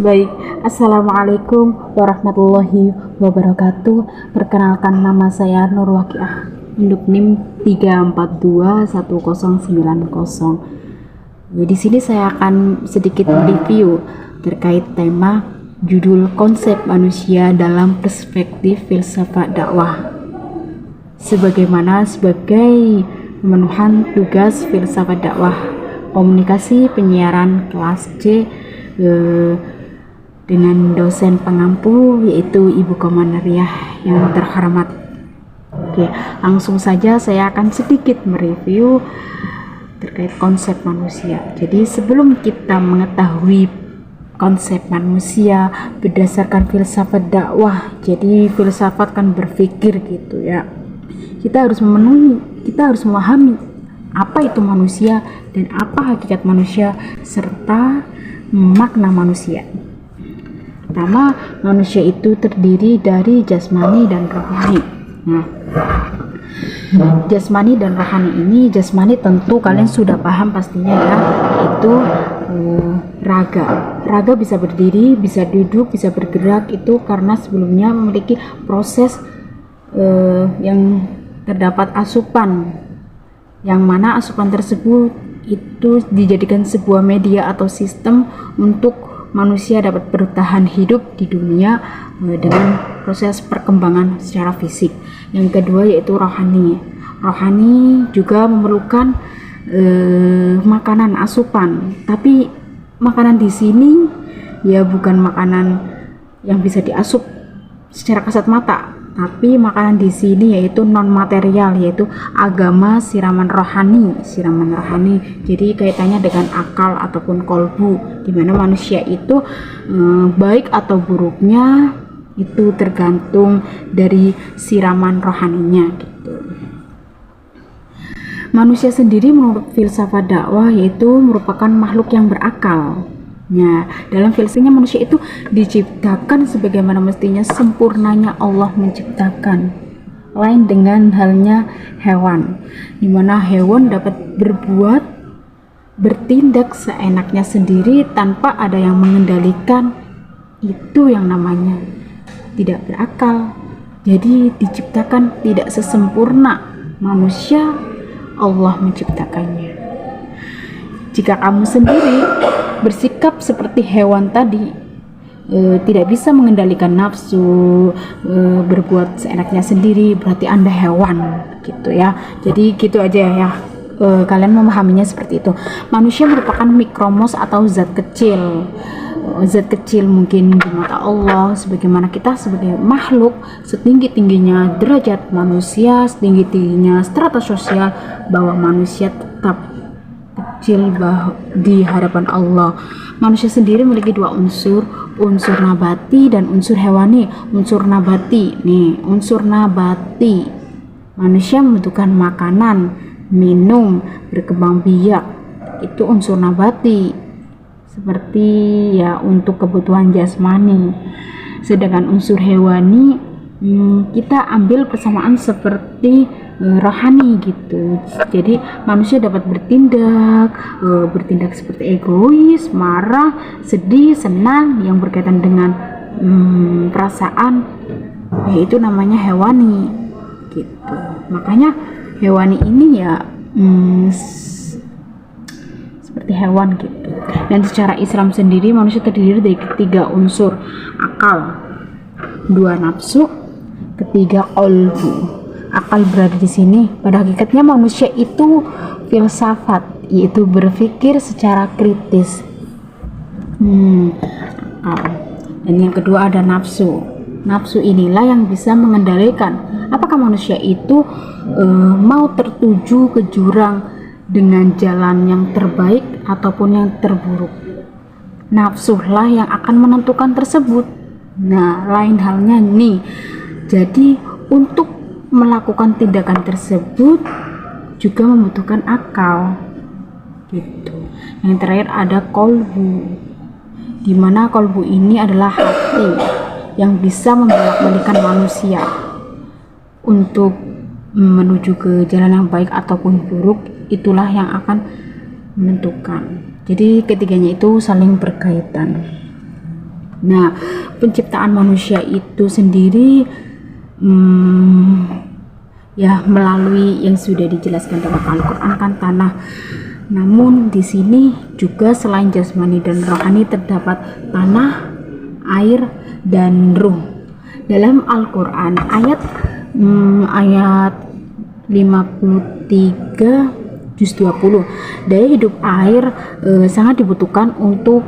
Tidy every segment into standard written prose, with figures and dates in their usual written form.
Baik, Assalamualaikum warahmatullahi wabarakatuh. Perkenalkan, nama saya Nur Waqiah, induk NIM 3421090. Di sini saya akan sedikit review terkait tema judul konsep manusia dalam perspektif filsafat dakwah. Sebagaimana sebagai pemenuhan tugas filsafat dakwah, komunikasi penyiaran kelas C dengan dosen pengampu yaitu Ibu Komandariah yang terhormat. Oke, langsung saja saya akan sedikit mereview terkait konsep manusia. Jadi sebelum kita mengetahui konsep manusia berdasarkan filsafat dakwah, jadi filsafat kan berpikir gitu ya, kita harus memahami apa itu manusia dan apa hakikat manusia serta makna manusia. Pertama, manusia itu terdiri dari jasmani dan rohani. Jasmani dan rohani ini, jasmani tentu kalian sudah paham pastinya ya, itu raga. Raga bisa berdiri, bisa duduk, bisa bergerak, itu karena sebelumnya memiliki proses yang terdapat asupan, yang mana asupan tersebut itu dijadikan sebuah media atau sistem untuk manusia dapat bertahan hidup di dunia dengan proses perkembangan secara fisik. Yang kedua yaitu rohani. Rohani juga memerlukan makanan asupan, tapi makanan di sini ya bukan makanan yang bisa diasup secara kasat mata, tapi makanan di sini yaitu non material, yaitu agama, siraman rohani. Jadi kaitannya dengan akal ataupun kolbu, di mana manusia itu baik atau buruknya itu tergantung dari siraman rohaninya gitu. Manusia sendiri menurut filsafat dakwah yaitu merupakan makhluk yang berakal. Nah, dalam filsafatnya manusia itu diciptakan sebagaimana mestinya, sempurnanya Allah menciptakan. Lain dengan halnya hewan, di mana hewan dapat bertindak seenaknya sendiri tanpa ada yang mengendalikan. Itu yang namanya tidak berakal. Jadi diciptakan tidak sesempurna manusia Allah menciptakannya. Jika kamu sendiri bersikap seperti hewan tadi, tidak bisa mengendalikan nafsu, berbuat seenaknya sendiri, berarti Anda hewan gitu ya. Jadi gitu aja ya, kalian memahaminya seperti itu. Manusia merupakan mikromos atau zat kecil. Zat kecil mungkin di mata Allah, sebagaimana kita sebagai makhluk setinggi-tingginya derajat manusia, setinggi-tingginya strata sosial, bahwa manusia tetap kecil di hadapan Allah. Manusia sendiri memiliki dua unsur nabati dan unsur hewani. Unsur nabati, manusia membutuhkan makanan, minum, berkembang biak, itu unsur nabati, seperti ya untuk kebutuhan jasmani. Sedangkan unsur hewani kita ambil persamaan seperti rohani gitu. Jadi manusia dapat bertindak seperti egois, marah, sedih, senang, yang berkaitan dengan perasaan, yaitu namanya hewani gitu. Makanya hewani ini ya seperti hewan gitu. Dan secara Islam sendiri manusia terdiri dari tiga unsur: akal, dua nafsu, ketiga qalbu. Akal berada di sini. Pada hakikatnya manusia itu filsafat, yaitu berpikir secara kritis. Dan yang kedua ada nafsu. Nafsu inilah yang bisa mengendalikan apakah manusia itu mau tertuju ke jurang dengan jalan yang terbaik ataupun yang terburuk. Nafsulah yang akan menentukan tersebut. Nah, lain halnya nih. Jadi untuk melakukan tindakan tersebut juga membutuhkan akal gitu. Yang terakhir ada kolbu, di mana kolbu ini adalah hati yang bisa membolak-balikan manusia untuk menuju ke jalan yang baik ataupun buruk. Itulah yang akan menentukan. Jadi ketiganya itu saling berkaitan. Nah, penciptaan manusia itu sendiri ya melalui yang sudah dijelaskan dalam Al-Quran kan tanah. Namun di sini juga selain jasmani dan rohani terdapat tanah, air, dan ruh. Dalam Al-Quran ayat 53 juz 20, daya hidup air sangat dibutuhkan untuk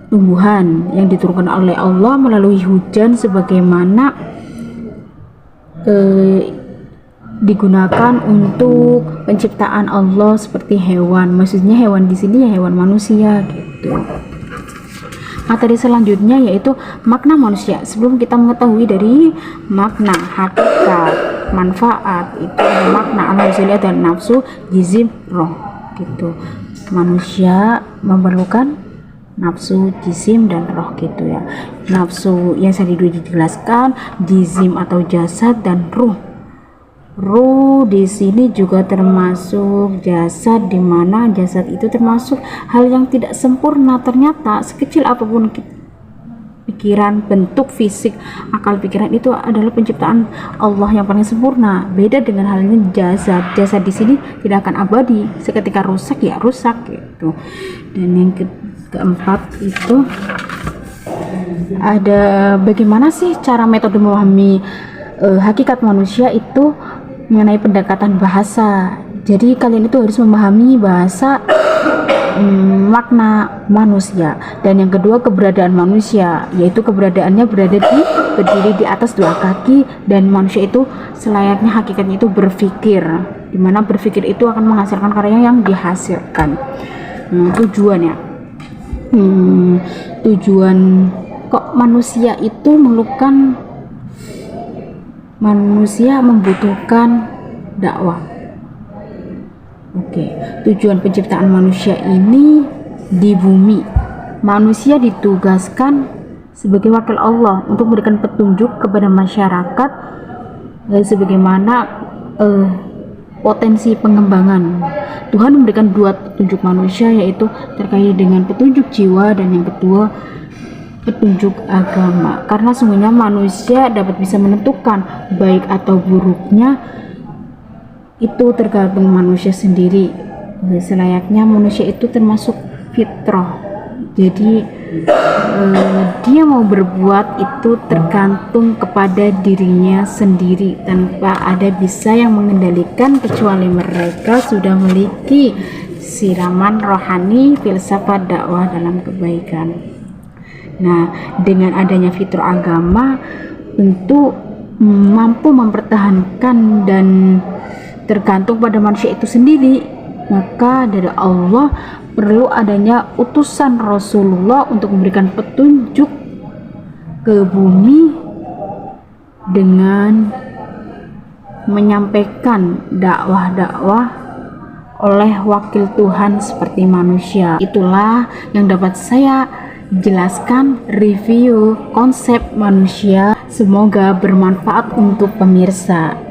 tumbuhan yang diturunkan oleh Allah melalui hujan sebagaimana digunakan untuk penciptaan Allah seperti hewan. Maksudnya hewan di sini ya hewan manusia gitu. Materi selanjutnya yaitu makna manusia. Sebelum kita mengetahui dari makna, hakikat, manfaat, itu ada makna manusia dan nafsu, jizim, roh gitu. Manusia memerlukan nafsu, jisim, dan roh gitu ya. Nafsu yang tadi dijelaskan, jisim atau jasad, dan ruh. Ruh di sini juga termasuk jasad, di mana jasad itu termasuk hal yang tidak sempurna. Ternyata sekecil apapun pikiran, bentuk fisik, akal pikiran itu adalah penciptaan Allah yang paling sempurna. Beda dengan halnya jasad. Jasad di sini tidak akan abadi. Seketika rusak ya rusak gitu. Dan yang keempat itu ada bagaimana sih cara metode memahami hakikat manusia itu mengenai pendekatan bahasa. Jadi kalian itu harus memahami bahasa makna manusia. Dan yang kedua keberadaan manusia, yaitu keberadaannya berdiri di atas dua kaki, dan manusia itu selayaknya hakikatnya itu berpikir, dimana berpikir itu akan menghasilkan karya yang dihasilkan. Tujuannya tujuan kok manusia itu manusia membutuhkan dakwah. Tujuan penciptaan manusia ini di bumi, manusia ditugaskan sebagai wakil Allah untuk memberikan petunjuk kepada masyarakat sebagaimana potensi pengembangan. Tuhan memberikan dua petunjuk manusia, yaitu terkait dengan petunjuk jiwa dan yang kedua petunjuk agama. Karena sungguhnya manusia dapat bisa menentukan baik atau buruknya itu tergantung manusia sendiri. Selayaknya manusia itu termasuk fitrah. Jadi dia mau berbuat itu tergantung kepada dirinya sendiri, tanpa ada bisa yang mengendalikan kecuali mereka sudah memiliki siraman rohani, filsafat, dakwah dalam kebaikan. Nah, dengan adanya fitrah agama tentu mampu mempertahankan dan tergantung pada manusia itu sendiri. Maka dari Allah perlu adanya utusan Rasulullah untuk memberikan petunjuk ke bumi dengan menyampaikan dakwah-dakwah oleh wakil Tuhan seperti manusia. Itulah yang dapat saya jelaskan review konsep manusia. Semoga bermanfaat untuk pemirsa.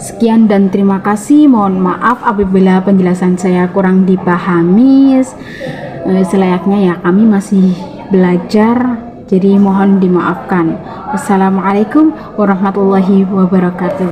Sekian dan terima kasih. Mohon maaf apabila penjelasan saya kurang dipahami. Selayaknya ya kami masih belajar, jadi mohon dimaafkan. Wassalamualaikum warahmatullahi wabarakatuh.